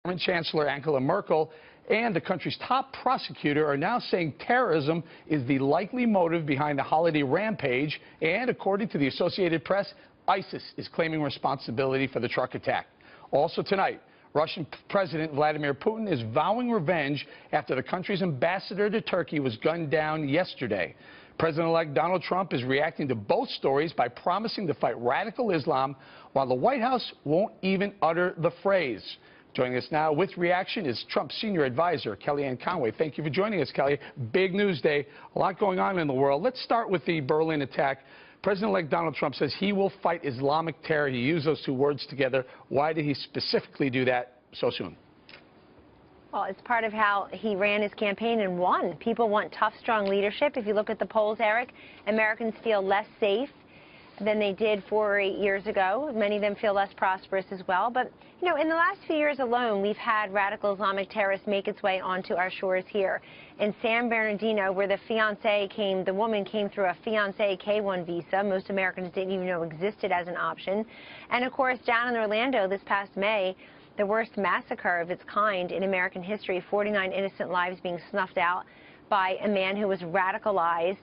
German Chancellor Angela Merkel and the country's top prosecutor are now saying terrorism is the likely motive behind the holiday rampage. And according to the Associated Press, ISIS is claiming responsibility for the truck attack. Also tonight, Russian President Vladimir Putin is vowing revenge after the country's ambassador to Turkey was gunned down yesterday. President-elect Donald Trump is reacting to both stories by promising to fight radical Islam, while the White House won't even utter the phrase. Joining us now with reaction is Trump's senior advisor, Kellyanne Conway. Thank you for joining us, Kelly. Big news day. A lot going on in the world. Let's start with the Berlin attack. President-elect Donald Trump says he will fight Islamic terror. He used those two words together. Why did he specifically do that so soon? Well, it's part of how he ran his campaign and won. People want tough, strong leadership. If you look at the polls, Eric, Americans feel less safe than they did 4 or 8 years ago. Many of them feel less prosperous as well. But, you know, in the last few years alone, we've had radical Islamic terrorists make its way onto our shores here. In San Bernardino, where the woman came through a fiancé K-1 visa, most Americans didn't even know existed as an option. And, of course, down in Orlando this past May, the worst massacre of its kind in American history, 49 innocent lives being snuffed out by a man who was radicalized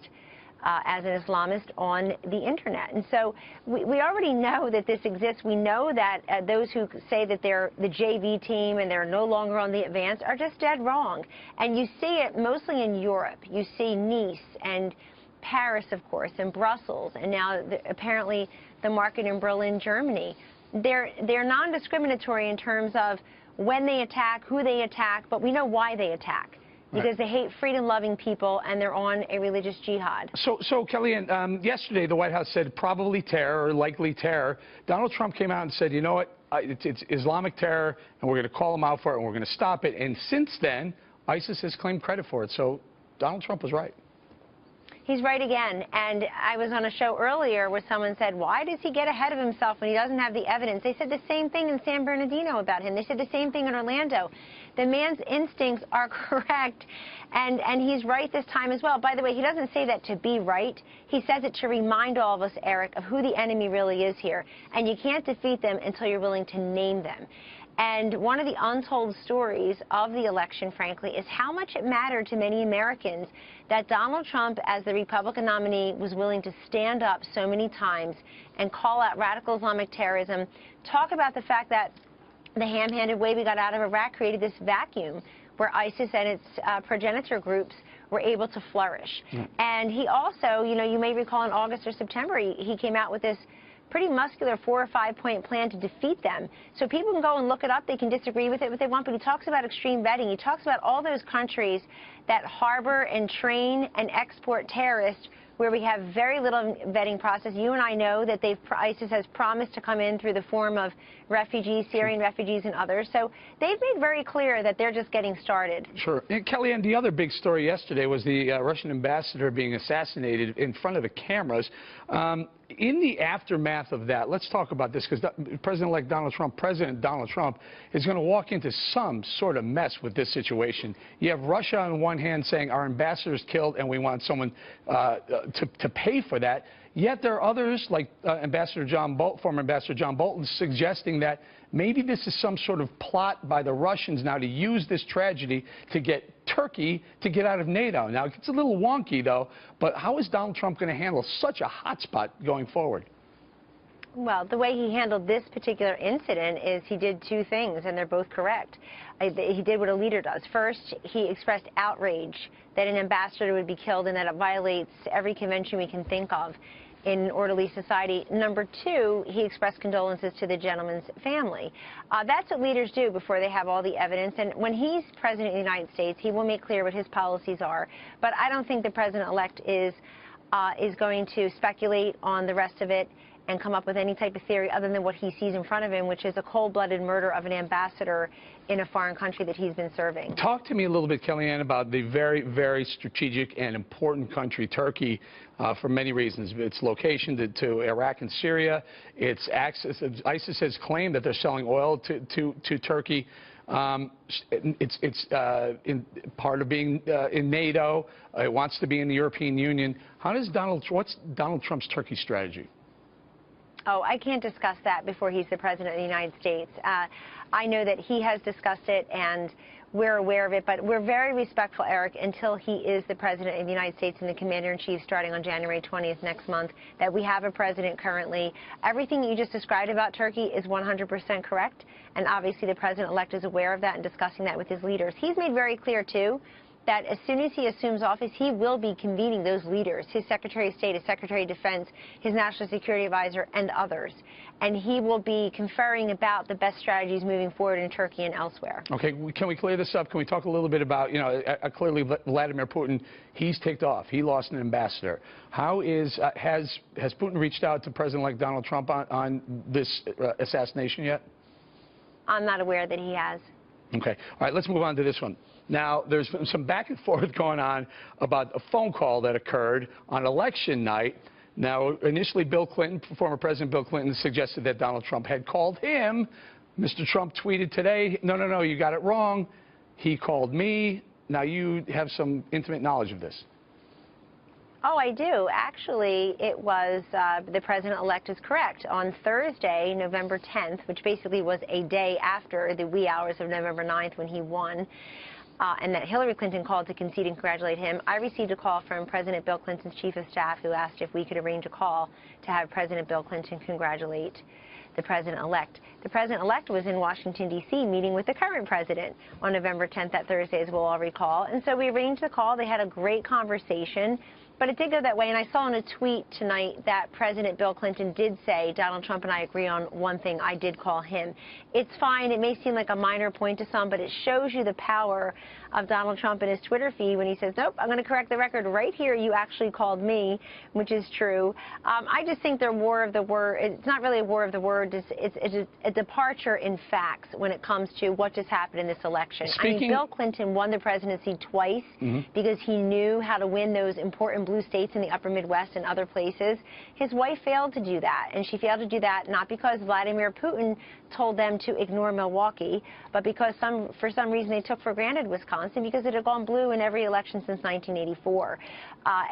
as an Islamist on the internet. And so we already know that this exists. We know that those who say that they're the JV team and they're no longer on the advance are just dead wrong. And you see it mostly in Europe. You see Nice and Paris, of course, and Brussels, and now apparently the market in Berlin, Germany. They're non-discriminatory in terms of when they attack, who they attack, but we know why they attack. Because they hate freedom-loving people, and they're on a religious jihad. So Kellyanne, yesterday the White House said probably terror or likely terror. Donald Trump came out and said, you know what, it's Islamic terror, and we're going to call them out for it, and we're going to stop it. And since then, ISIS has claimed credit for it. So Donald Trump was right. He's right again. And I was on a show earlier where someone said, why does he get ahead of himself when he doesn't have the evidence? They said the same thing in San Bernardino about him. They said the same thing in Orlando. The man's instincts are correct, and he's right this time as well. By the way, he doesn't say that to be right. He says it to remind all of us, Eric, of who the enemy really is here. And you can't defeat them until you're willing to name them. And one of the untold stories of the election, frankly, is how much it mattered to many Americans that Donald Trump, as the Republican nominee, was willing to stand up so many times and call out radical Islamic terrorism, talk about the fact that the ham-handed way we got out of Iraq created this vacuum where ISIS and its progenitor groups were able to flourish. And he also, you know, you may recall in August or September, he came out with this pretty muscular 4 or 5 point plan to defeat them. So people can go and look it up. They can disagree with it if they want, but he talks about extreme vetting. He talks about all those countries that harbor and train and export terrorists where we have very little vetting process. You and I know that ISIS has promised to come in through the form of refugees, Syrian refugees and others. So they've made very clear that they're just getting started. Sure. And Kellyanne, the other big story yesterday was the Russian ambassador being assassinated in front of the cameras. In the aftermath of that, let's talk about this, because President Donald Trump is going to walk into some sort of mess with this situation. You have Russia on one hand saying our ambassador's killed and we want someone to pay for that. Yet there are others, like former Ambassador John Bolton, suggesting that maybe this is some sort of plot by the Russians now to use this tragedy to get Turkey to get out of NATO. Now, it's a little wonky, though, but how is Donald Trump going to handle such a hot spot going forward? Well, the way he handled this particular incident is he did two things, and they're both correct. He did what a leader does. First, he expressed outrage that an ambassador would be killed and that it violates every convention we can think of in an orderly society. Number two, he expressed condolences to the gentleman's family. That's what leaders do before they have all the evidence. And when he's president of the United States, he will make clear what his policies are. But I don't think the president-elect is going to speculate on the rest of it and come up with any type of theory other than what he sees in front of him, which is a cold-blooded murder of an ambassador in a foreign country that he's been serving. Talk to me a little bit, Kellyanne, about the very, very strategic and important country, Turkey, for many reasons. Its location to Iraq and Syria, its access. ISIS has claimed that they're selling oil to Turkey. It's part of being in NATO. It wants to be in the European Union. What's Donald Trump's Turkey strategy? Oh, I can't discuss that before he's the President of the United States. I know that he has discussed it, and we're aware of it, but we're very respectful, Eric, until he is the President of the United States and the Commander-in-Chief starting on January 20th next month, that we have a president currently. Everything you just described about Turkey is 100% correct, and obviously the President-elect is aware of that and discussing that with his leaders. He's made very clear, too, that as soon as he assumes office, he will be convening those leaders, his Secretary of State, his Secretary of Defense, his National Security Advisor, and others. And he will be conferring about the best strategies moving forward in Turkey and elsewhere. Okay, can we clear this up? Can we talk a little bit about, you know, clearly Vladimir Putin, he's ticked off. He lost an ambassador. How is, has Putin reached out to President-elect Donald Trump on this assassination yet? I'm not aware that he has. Okay. All right, let's move on to this one. Now, there's been some back and forth going on about a phone call that occurred on election night. Now, initially, Bill Clinton, former President Bill Clinton, suggested that Donald Trump had called him. Mr. Trump tweeted today, no, you got it wrong. He called me. Now, you have some intimate knowledge of this. Oh, I do. Actually, it was the President-elect is correct. On Thursday, November 10th, which basically was a day after the wee hours of November 9th when he won, and that Hillary Clinton called to concede and congratulate him, I received a call from President Bill Clinton's chief of staff who asked if we could arrange a call to have President Bill Clinton congratulate the President-elect. The President-elect was in Washington, D.C. meeting with the current president on November 10th, that Thursday, as we'll all recall. And so we arranged the call. They had a great conversation. But it did go that way, and I saw in a tweet tonight that President Bill Clinton did say, Donald Trump and I agree on one thing, I did call him. It's fine. It may seem like a minor point to some, but it shows you the power of Donald Trump in his Twitter feed when he says, nope, I'm going to correct the record right here. You actually called me, which is true. I just think they're war of the word. It's not really a war of the word. It's a departure in facts when it comes to what just happened in this election. I mean, Bill Clinton won the presidency twice because he knew how to win those important blue states in the upper Midwest and other places. His wife failed to do that, and she failed to do that not because Vladimir Putin told them to ignore Milwaukee, but because for some reason they took for granted Wisconsin because it had gone blue in every election since 1984.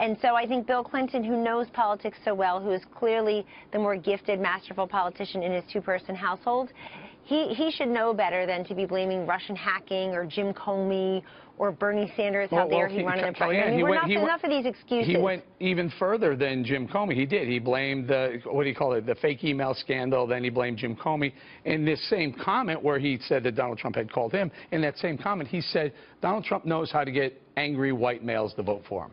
And so I think Bill Clinton, who knows politics so well, who is clearly the more gifted, masterful politician in his two-person household, he should know better than to be blaming Russian hacking or Jim Comey or Bernie Sanders. How dare he run in the primary? Enough of these excuses. He went even further than Jim Comey. He did. He blamed the, what do you call it, the fake email scandal. Then he blamed Jim Comey. In this same comment where he said that Donald Trump had called him, in that same comment he said Donald Trump knows how to get angry white males to vote for him.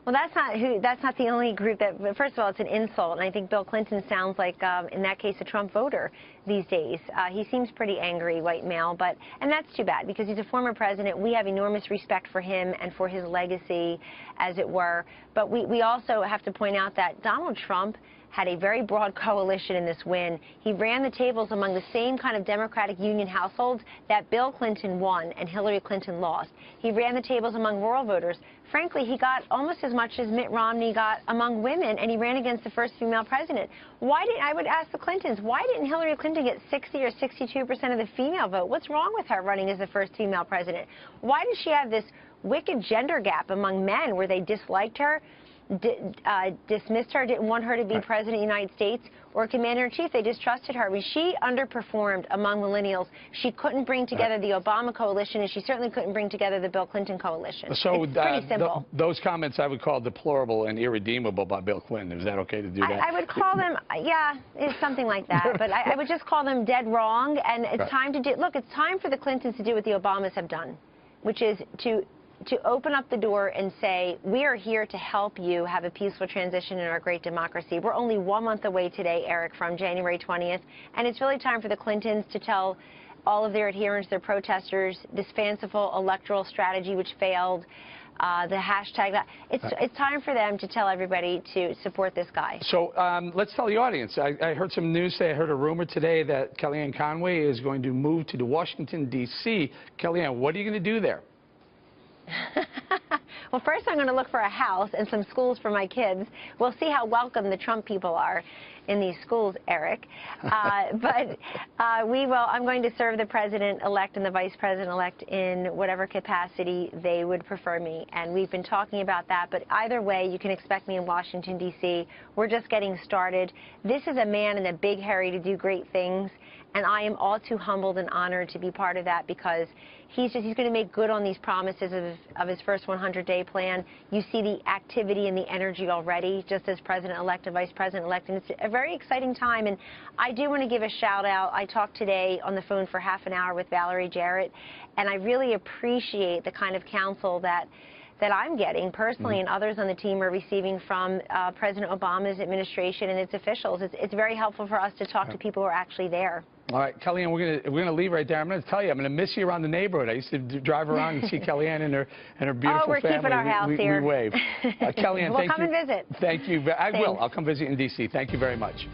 Well, that's not the only group that, first of all, it's an insult, and I think Bill Clinton sounds like, in that case, a Trump voter these days. He seems pretty angry, white male, and that's too bad because he's a former president. We have enormous respect for him and for his legacy, as it were. But we also have to point out that Donald Trump had a very broad coalition in this win. He ran the tables among the same kind of Democratic Union households that Bill Clinton won and Hillary Clinton lost. He ran the tables among rural voters. Frankly, he got almost as much as Mitt Romney got among women, and he ran against the first female president. I would ask the Clintons, why didn't Hillary Clinton get 60 or 62% of the female vote? What's wrong with her running as the first female president? Why did she have this wicked gender gap among men where they disliked her, dismissed her, didn't want her to be president of the United States or commander-in-chief? They distrusted her. I mean, she underperformed among millennials. She couldn't bring together the Obama coalition, and she certainly couldn't bring together the Bill Clinton coalition. So it's pretty simple. Those comments I would call deplorable and irredeemable by Bill Clinton. Is that okay to do that? I would call them, yeah, it's something like that. But I would just call them dead wrong, and it's time to do, look, it's time for the Clintons to do what the Obamas have done, which is to open up the door and say, we are here to help you have a peaceful transition in our great democracy. We're only 1 month away today, Eric, from January 20th, and it's really time for the Clintons to tell all of their adherents, their protesters, this fanciful electoral strategy which failed, the hashtag. It's time for them to tell everybody to support this guy. So let's tell the audience. I heard some news say, I heard a rumor today that Kellyanne Conway is going to move to Washington, D.C. Kellyanne, what are you going to do there? Well, first I'm going to look for a house and some schools for my kids. We'll see how welcome the Trump people are in these schools, Eric. But I'm going to serve the president-elect and the vice president-elect in whatever capacity they would prefer me. And we've been talking about that. But either way, you can expect me in Washington, D.C. We're just getting started. This is a man in a big hurry to do great things. And I am all too humbled and honored to be part of that, because he's going to make good on these promises of his first 100-day plan. You see the activity and the energy already, just as president-elect and vice president-elect, and it's a very exciting time. And I do want to give a shout-out. I talked today on the phone for half an hour with Valerie Jarrett, and I really appreciate the kind of counsel that I'm getting personally and others on the team are receiving from President Obama's administration and its officials. It's very helpful for us to talk to people who are actually there. All right, Kellyanne, we're gonna leave right there. I'm gonna tell you, I'm gonna miss you around the neighborhood. I used to drive around and see Kellyanne and her beautiful we're family. Keeping our house here. We wave. Kellyanne, Well, thank you. come and visit. Thank you. I Thanks. will. I'll come visit in D.C. Thank you very much.